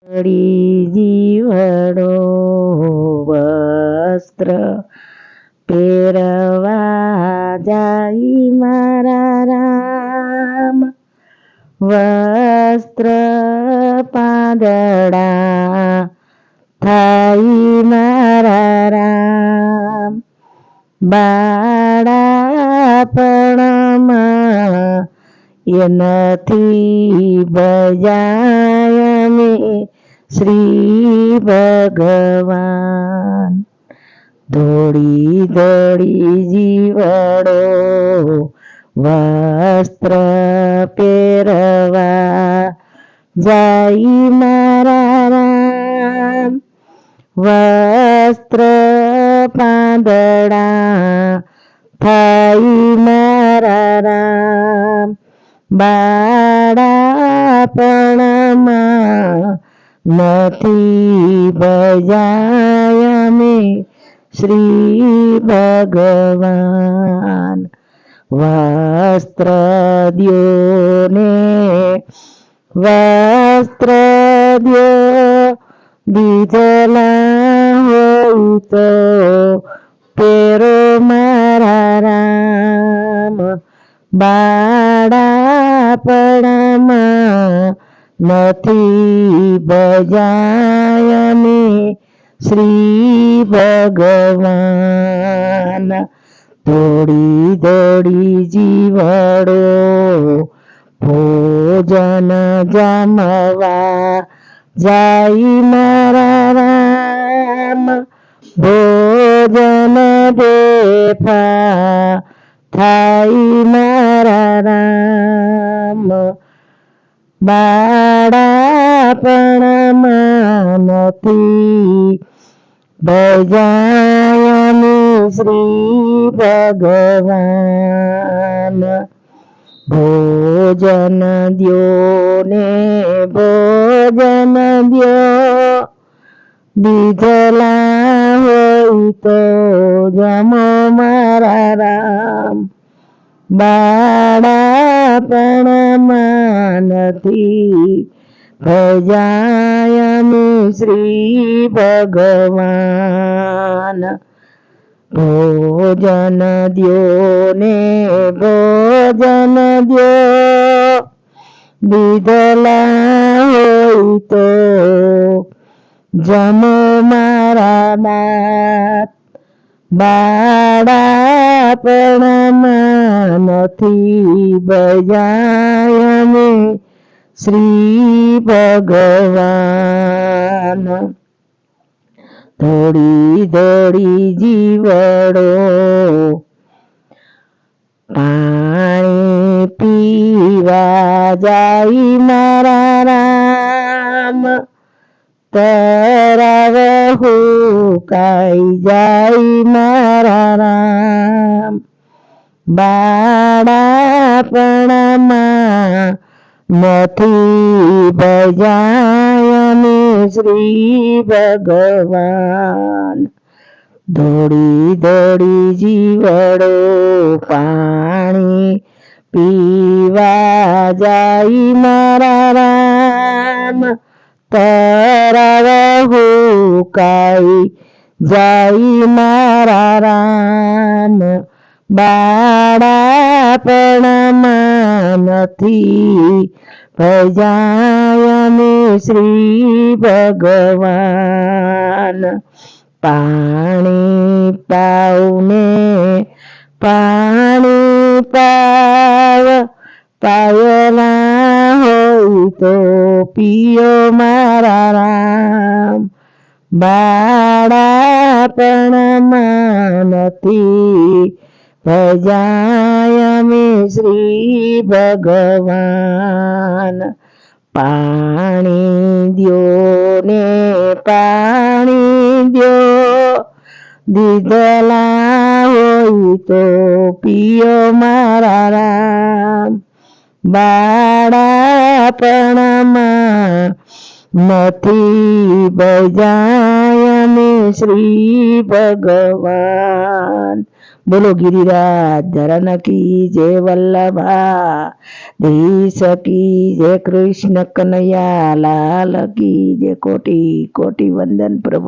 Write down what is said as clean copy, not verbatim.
પડી જીવડો વસ્ત્ર પહેરવા જાય મારા રામ, વસ્ત્ર પાંદડા થાય મારા રામ, બાળપણમાં એનાથી બજાય અમે શ્રી ભગવાન. દોડી દોડી જીવડો વસ્ત્ર પહેરવા જાય મારા રામ, વસ્ત્ર પાંદડા થાય મારા રામ, બાળપણમાં નથી બજાય અમે શ્રી ભગવાન. વસ્ત્ર દ્યો ને વસ્ત્ર દ્યો, દીધેલા હોય તો પહેરો મારા રામ, બાળપણમાં નથી બજાય અમે શ્રી ભગવાન. દોડી દોડી જીવડો ભોજન જમવા જાય મારા રામ, ભોજન બેફા થાય મારા રામ, બાળપણમાં નથી બજાય અમે શ્રી ભગવાન. ભોજન દ્યો ને ભોજન દ્યો, દીધેલા હોય તો જમો મારા રામ, બાળપણમાં નથી ભજાય અમે શ્રી ભગવાન. ભોજન દ્યો ને ભોજન દ્યો, દીધેલા હોય તો જમો મારા નાથ, બાળપણમાં નથી બજાય અમે શ્રી ભગવાન. દોડી દોડી જીવડો પાણી પીવા જાય મારા રામ, તરાવ હુકાઈ જાય મારા રામ, બાળપણમાં નથી બજાય અમે શ્રી ભગવાન. દોડી દોડી જીવડો પાણી પીવા જાય મારા રામ, તરાવ હુકાઈ જાય મારા રામ, બાળપણમાં નથી ભજાય અમે શ્રી ભગવાન. પાણી પાવ ને પાણી પાવ, પાયેલા હોય તો પીઓ મારા રામ, બાળપણમાં નથી ભજાય અમે શ્રી ભગવાન. પાણી દ્યો ને પાણી દ્યો, દીધેલા હોય તો પીઓ મારા રામ, બાળપણમાં નથી બજાય અમે શ્રી ભગવાન. બોલો ગિરિરાજ ધરન કી જય વલ્લભા ધીશ કી જય કૃષ્ણ કનૈયા લાલ કી જય કોટી કોટી વંદન પ્રભુ।